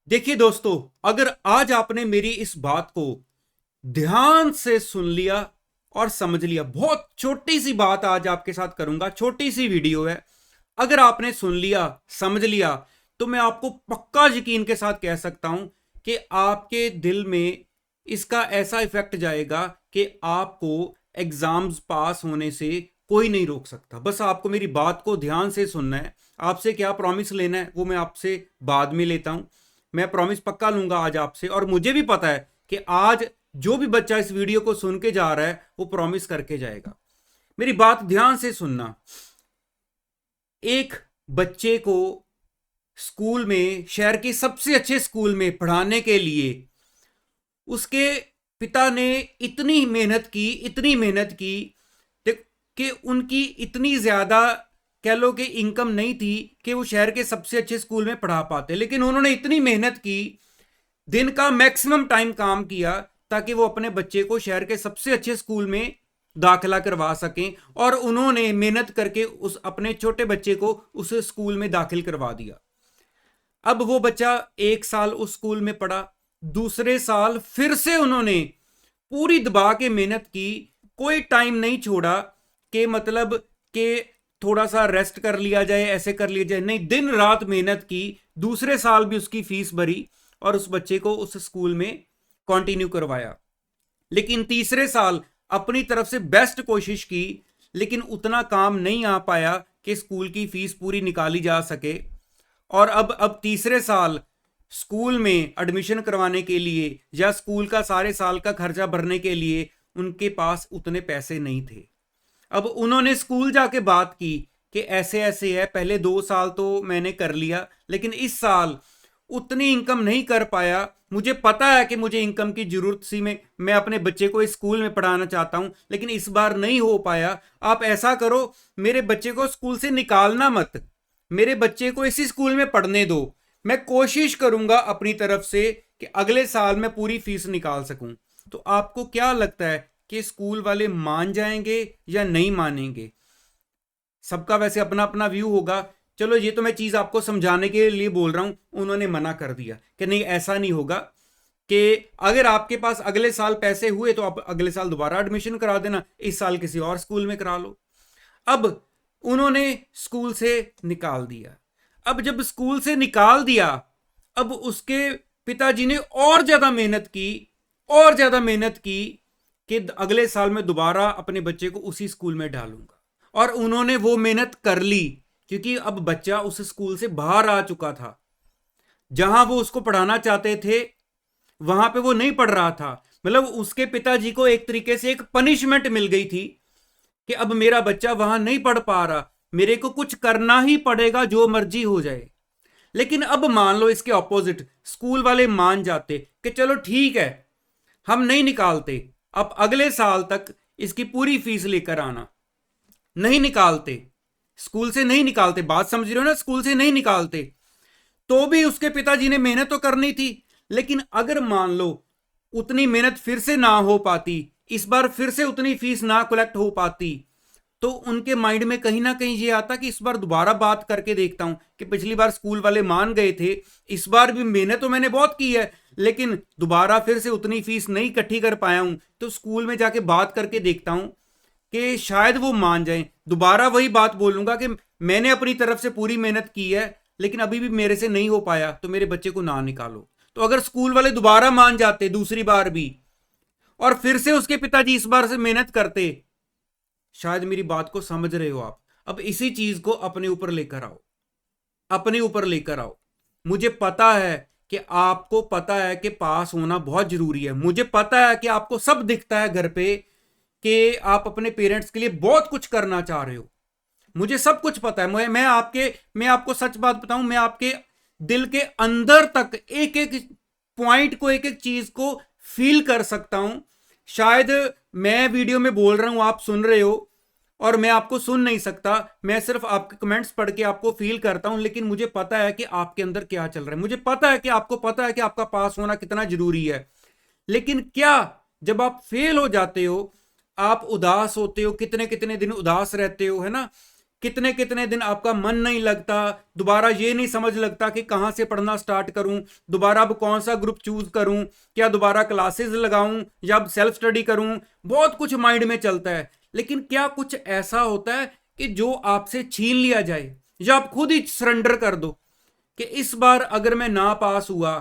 देखिए दोस्तों, अगर आज आपने मेरी इस बात को ध्यान से सुन लिया और समझ लिया, बहुत छोटी सी बात आज आपके साथ करूंगा, छोटी सी वीडियो है। अगर आपने सुन लिया, समझ लिया, तो मैं आपको पक्का यकीन के साथ कह सकता हूं कि आपके दिल में इसका ऐसा इफेक्ट जाएगा कि आपको एग्जाम्स पास होने से कोई नहीं रोक सकता। बस आपको मेरी बात को ध्यान से सुनना है। आपसे क्या प्रॉमिस लेना है वो मैं आपसे बाद में लेता हूं। मैं प्रॉमिस पक्का लूंगा आज आपसे, और मुझे भी पता है कि आज जो भी बच्चा इस वीडियो को सुन के जा रहा है वो प्रॉमिस करके जाएगा। मेरी बात ध्यान से सुनना। एक बच्चे को स्कूल में, शहर के सबसे अच्छे स्कूल में पढ़ाने के लिए उसके पिता ने इतनी मेहनत की, इतनी मेहनत की कि उनकी इतनी ज्यादा, कह लो कि इनकम नहीं थी कि वो शहर के सबसे अच्छे स्कूल में पढ़ा पाते, लेकिन उन्होंने इतनी मेहनत की, दिन का मैक्सिमम टाइम काम किया ताकि वो अपने बच्चे को शहर के सबसे अच्छे स्कूल में दाखिला करवा सकें, और उन्होंने मेहनत करके उस अपने छोटे बच्चे को उस स्कूल में दाखिल करवा दिया। अब वो बच्चा एक साल उस स्कूल में पढ़ा, दूसरे साल फिर से उन्होंने पूरी दबा के मेहनत की, कोई टाइम नहीं छोड़ा कि मतलब कि थोड़ा सा रेस्ट कर लिया जाए, ऐसे कर लिया जाए, नहीं, दिन रात मेहनत की। दूसरे साल भी उसकी फीस भरी और उस बच्चे को उस स्कूल में कंटिन्यू करवाया। लेकिन तीसरे साल अपनी तरफ से बेस्ट कोशिश की, लेकिन उतना काम नहीं आ पाया कि स्कूल की फीस पूरी निकाली जा सके। और अब तीसरे साल स्कूल में एडमिशन करवाने के लिए या स्कूल का सारे साल का खर्चा भरने के लिए उनके पास उतने पैसे नहीं थे। अब उन्होंने स्कूल जाके बात की कि ऐसे ऐसे है, पहले 2 साल तो मैंने कर लिया, लेकिन इस साल उतनी इनकम नहीं कर पाया। मुझे पता है कि मुझे इनकम की जरूरत सी, में मैं अपने बच्चे को इस स्कूल में पढ़ाना चाहता हूं, लेकिन इस बार नहीं हो पाया। आप ऐसा करो, मेरे बच्चे को स्कूल से निकालना मत, मेरे बच्चे को इसी स्कूल में पढ़ने दो। मैं कोशिश करूंगा अपनी तरफ से कि अगले साल मैं पूरी फीस निकाल सकूं। तो आपको क्या लगता है कि स्कूल वाले मान जाएंगे या नहीं मानेंगे? सबका वैसे अपना अपना व्यू होगा। चलो, ये तो मैं चीज आपको समझाने के लिए बोल रहा हूं। उन्होंने मना कर दिया कि नहीं, ऐसा नहीं होगा, कि अगर आपके पास अगले साल पैसे हुए तो आप अगले साल दोबारा एडमिशन करा देना, इस साल किसी और स्कूल में करा लो। अब उन्होंने स्कूल से निकाल दिया। अब जब स्कूल से निकाल दिया, अब उसके पिताजी ने और ज्यादा मेहनत की, और ज्यादा मेहनत की कि अगले साल मैं दोबारा अपने बच्चे को उसी स्कूल में डालूंगा। और उन्होंने वो मेहनत कर ली, क्योंकि अब बच्चा उस स्कूल से बाहर आ चुका था। जहां वो उसको पढ़ाना चाहते थे वहां पे वो नहीं पढ़ रहा था। मतलब उसके पिताजी को एक तरीके से एक पनिशमेंट मिल गई थी कि अब मेरा बच्चा वहां नहीं पढ़ पा रहा, मेरे को कुछ करना ही पड़ेगा, जो मर्जी हो जाए। लेकिन अब मान लो इसके ऑपोजिट, स्कूल वाले मान जाते कि चलो ठीक है, हम नहीं निकालते, अब अगले साल तक इसकी पूरी फीस लेकर आना। नहीं निकालते, स्कूल से नहीं निकालते, बात समझ रहे हो ना, स्कूल से नहीं निकालते, तो भी उसके पिताजी ने मेहनत तो करनी थी। लेकिन अगर मान लो उतनी मेहनत फिर से ना हो पाती, इस बार फिर से उतनी फीस ना कलेक्ट हो पाती, तो उनके माइंड में कहीं ना कहीं ये आता कि इस बार दोबारा बात करके देखता हूं, कि पिछली बार स्कूल वाले मान गए थे, इस बार भी मेहनत तो मैंने बहुत की है, लेकिन दोबारा फिर से उतनी फीस नहीं इकट्ठी कर पाया हूं, तो स्कूल में जाके बात करके देखता हूं कि शायद वो मान जाए। दोबारा वही बात बोलूंगा कि मैंने अपनी तरफ से पूरी मेहनत की है, लेकिन अभी भी मेरे से नहीं हो पाया, तो मेरे बच्चे को ना निकालो। तो अगर स्कूल वाले दोबारा मान जाते दूसरी बार भी, और फिर से उसके पिताजी इस बार से मेहनत करते, शायद मेरी बात को समझ रहे हो आप। अब इसी चीज को अपने ऊपर लेकर आओ, अपने ऊपर लेकर आओ। मुझे पता है कि आपको पता है कि पास होना बहुत जरूरी है, मुझे पता है कि आपको सब दिखता है घर पे कि आप अपने पेरेंट्स के लिए बहुत कुछ करना चाह रहे हो, मुझे सब कुछ पता है। मैं आपको सच बात बताऊं, मैं आपके दिल के अंदर तक एक एक पॉइंट को, एक एक चीज को फील कर सकता हूं। शायद मैं वीडियो में बोल रहा हूं, आप सुन रहे हो, और मैं आपको सुन नहीं सकता, मैं सिर्फ आपके कमेंट्स पढ़ के आपको फील करता हूं। लेकिन मुझे पता है कि आपके अंदर क्या चल रहा है, मुझे पता है कि आपको पता है कि आपका पास होना कितना जरूरी है। लेकिन क्या, जब आप फेल हो जाते हो, आप उदास होते हो, कितने कितने दिन उदास रहते हो, है ना, कितने कितने दिन आपका मन नहीं लगता, दोबारा ये नहीं समझ लगता कि कहाँ से पढ़ना स्टार्ट करूं, दोबारा अब कौन सा ग्रुप चूज करूं, क्या दोबारा क्लासेस लगाऊं या अब सेल्फ स्टडी करूं, बहुत कुछ माइंड में चलता है। लेकिन क्या कुछ ऐसा होता है कि जो आपसे छीन लिया जाए, या आप खुद ही सरेंडर कर दो कि इस बार अगर मैं ना पास हुआ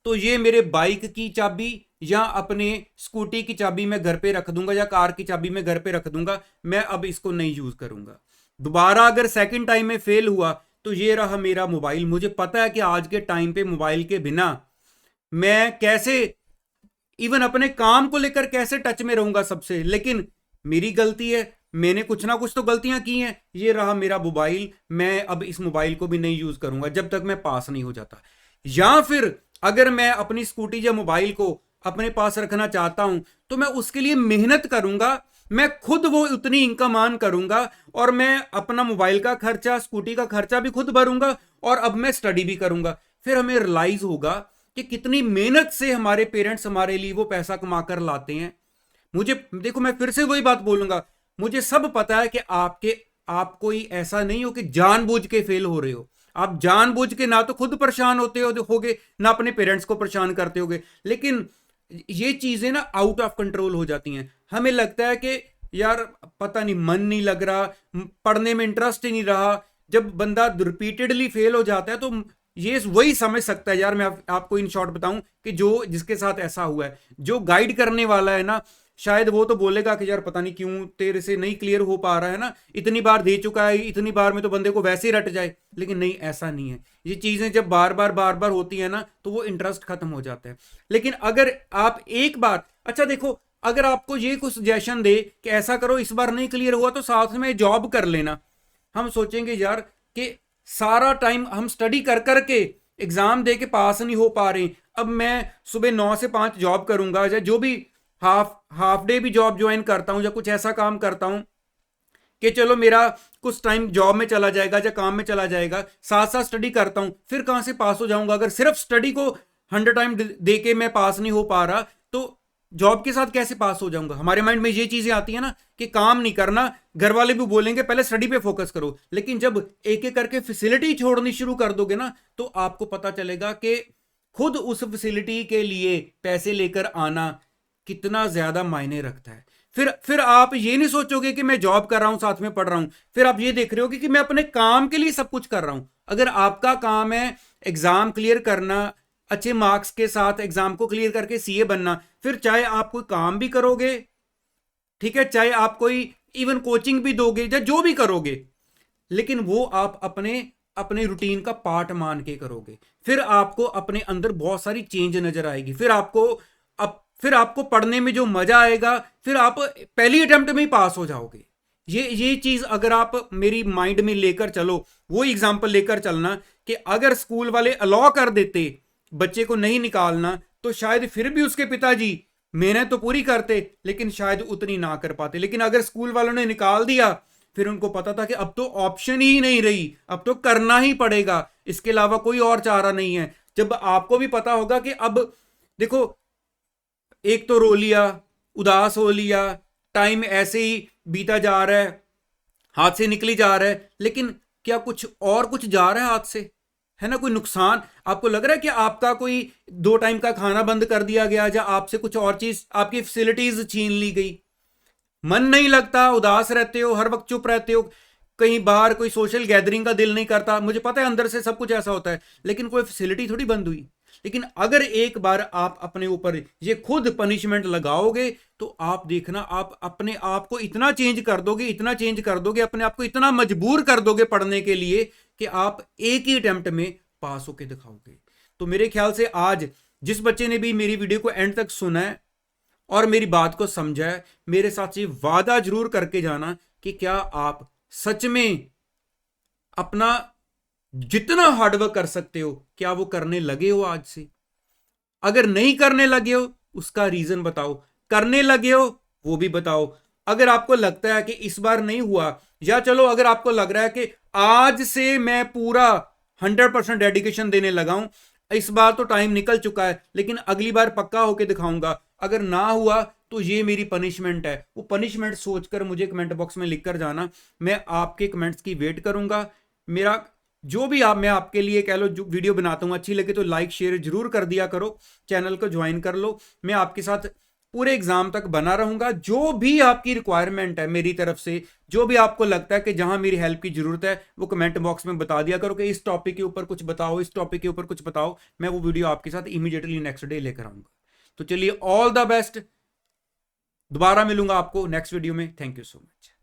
तो ये मेरे बाइक की चाबी या अपने स्कूटी की चाबी मैं घर पे रख दूंगा, या कार की चाबी मैं घर पे रख दूंगा, मैं अब इसको नहीं यूज करूंगा। दोबारा अगर सेकंड टाइम में फेल हुआ तो ये रहा मेरा मोबाइल। मुझे पता है कि आज के टाइम पे मोबाइल के बिना मैं कैसे इवन अपने काम को लेकर कैसे टच में रहूंगा सबसे, लेकिन मेरी गलती है, मैंने कुछ ना कुछ तो गलतियां की हैं। ये रहा मेरा मोबाइल, मैं अब इस मोबाइल को भी नहीं यूज करूंगा जब तक मैं पास नहीं हो जाता। या फिर अगर मैं अपनी स्कूटी या मोबाइल को अपने पास रखना चाहता हूं तो मैं उसके लिए मेहनत करूंगा, मैं खुद वो उतनी इनकम अर्न करूंगा और मैं अपना मोबाइल का खर्चा, स्कूटी का खर्चा भी खुद भरूंगा और अब मैं स्टडी भी करूंगा। फिर हमें रियलाइज होगा कि कितनी मेहनत से हमारे पेरेंट्स हमारे लिए वो पैसा कमा कर लाते हैं। मुझे देखो, मैं फिर से वही बात बोलूंगा, मुझे सब पता है कि आप कोई ऐसा नहीं हो कि जानबूझ के फेल हो रहे हो। आप जानबूझ के ना तो खुद परेशान होगे ना अपने पेरेंट्स को परेशान करते होगे, लेकिन ये चीजें ना आउट ऑफ कंट्रोल हो जाती हैं। हमें लगता है कि यार पता नहीं, मन नहीं लग रहा, पढ़ने में इंटरेस्ट ही नहीं रहा। जब बंदा रिपीटेडली फेल हो जाता है तो ये वही समझ सकता है। यार मैं आपको इन शॉर्ट बताऊं कि जिसके साथ ऐसा हुआ है, जो गाइड करने वाला है ना, शायद वो तो बोलेगा कि यार पता नहीं क्यों तेरे से नहीं क्लियर हो पा रहा है ना, इतनी बार दे चुका है, इतनी बार में तो बंदे को वैसे ही रट जाए। लेकिन नहीं, ऐसा नहीं है। ये चीजें जब बार बार होती है ना तो वो इंटरेस्ट खत्म हो जाता है। लेकिन अगर आप एक बार, अच्छा देखो, अगर आपको ये कुछ सजेशन दे कि ऐसा करो, इस बार नहीं क्लियर हुआ तो साथ में जॉब कर लेना, हम सोचेंगे यार कि सारा टाइम हम स्टडी कर करके एग्जाम दे के पास नहीं हो पा रहे, अब मैं सुबह 9 से 5 जॉब करूंगा, या जो भी हाफ डे भी जॉब ज्वाइन करता हूं, या कुछ ऐसा काम करता हूं कि चलो मेरा कुछ टाइम जॉब में चला जाएगा या काम में चला जाएगा, साथ साथ स्टडी करता हूं, फिर कहां से पास हो जाऊंगा? अगर सिर्फ स्टडी को 100 टाइम दे के मैं पास नहीं हो पा रहा तो जॉब के साथ कैसे पास हो जाऊंगा? हमारे माइंड में ये चीजें आती है ना कि काम नहीं करना, घर वाले भी बोलेंगे पहले स्टडी पे फोकस करो। लेकिन जब एक एक करके फैसिलिटी छोड़नी शुरू कर दोगे ना तो आपको पता चलेगा कि खुद उस फैसिलिटी के लिए पैसे लेकर आना कितना ज्यादा मायने रखता है। फिर आप ये नहीं सोचोगे कि मैं जॉब कर रहा हूं साथ में पढ़ रहा हूं, फिर आप ये देख रहे हो कि मैं अपने काम के लिए सब कुछ कर रहा हूं। अगर आपका काम है एग्जाम क्लियर करना, अच्छे मार्क्स के साथ एग्जाम को क्लियर करके सीए बनना, फिर चाहे आप कोई काम भी करोगे, ठीक है, चाहे आप कोई इवन कोचिंग भी दोगे या जो भी करोगे, लेकिन वो आप अपने रूटीन का पार्ट मान के करोगे। फिर आपको अपने अंदर बहुत सारी चेंज नजर आएगी, फिर आपको पढ़ने में जो मजा आएगा, फिर आप पहली अटेम्प्ट में ही पास हो जाओगे। ये चीज अगर आप मेरी माइंड में लेकर चलो, वो एग्जांपल लेकर चलना कि अगर स्कूल वाले अलाउ कर देते बच्चे को नहीं निकालना तो शायद फिर भी उसके पिताजी मेहनत तो पूरी करते लेकिन शायद उतनी ना कर पाते। लेकिन अगर स्कूल वालों ने निकाल दिया, फिर उनको पता था कि अब तो ऑप्शन ही नहीं रही, अब तो करना ही पड़ेगा, इसके अलावा कोई और चारा नहीं है। जब आपको भी पता होगा कि अब देखो, एक तो रो लिया, उदास हो लिया, टाइम ऐसे ही बीता जा रहा है, हाथ से निकली जा रहा है, लेकिन क्या कुछ जा रहा है हाथ से? है ना, कोई नुकसान आपको लग रहा है कि आपका कोई 2 टाइम का खाना बंद कर दिया गया, या आपसे कुछ और चीज, आपकी फैसिलिटीज छीन ली गई, मन नहीं लगता, उदास रहते हो, हर वक्त चुप रहते हो, कहीं बाहर कोई सोशल गैदरिंग का दिल नहीं करता। मुझे पता है अंदर से सब कुछ ऐसा होता है, लेकिन कोई फैसिलिटी थोड़ी बंद हुई। लेकिन अगर एक बार आप अपने ऊपर ये खुद पनिशमेंट लगाओगे तो आप देखना, आप अपने आप को इतना चेंज कर दोगे, अपने आप को इतना मजबूर कर दोगे पढ़ने के लिए कि आप एक ही अटेम्प्ट में पास होके दिखाओगे। तो मेरे ख्याल से आज जिस बच्चे ने भी मेरी वीडियो को एंड तक सुना है और मेरी बात को समझा है, मेरे साथ ये वादा जरूर करके जाना कि क्या आप सच में अपना जितना हार्डवर्क कर सकते हो क्या वो करने लगे हो आज से? अगर नहीं करने लगे हो उसका रीजन बताओ, करने लगे हो वो भी बताओ। अगर आपको लगता है कि इस बार नहीं हुआ, या चलो अगर आपको लग रहा है कि आज से मैं पूरा 100% डेडिकेशन देने लगा हूं, इस बार तो टाइम निकल चुका है लेकिन अगली बार पक्का होके दिखाऊंगा, अगर ना हुआ तो ये मेरी पनिशमेंट है। वो पनिशमेंट सोचकर मुझे कमेंट बॉक्स में लिख कर जाना। मैं आपके कमेंट्स की वेट करूंगा। मेरा जो भी मैं आपके लिए कह लो जो वीडियो बनाता हूं, अच्छी लगे तो लाइक शेयर जरूर कर दिया करो, चैनल को ज्वाइन कर लो। मैं आपके साथ पूरे एग्जाम तक बना रहूंगा। जो भी आपकी रिक्वायरमेंट है मेरी तरफ से, जो भी आपको लगता है कि जहां मेरी हेल्प की जरूरत है, वो कमेंट बॉक्स में बता दिया करो कि इस टॉपिक के ऊपर कुछ बताओ, इस टॉपिक के ऊपर कुछ बताओ। मैं वो वीडियो आपके साथ इमीडिएटली नेक्स्ट डे लेकर आऊंगा। तो चलिए, ऑल द बेस्ट। दोबारा मिलूंगा आपको नेक्स्ट वीडियो में। Thank you so much.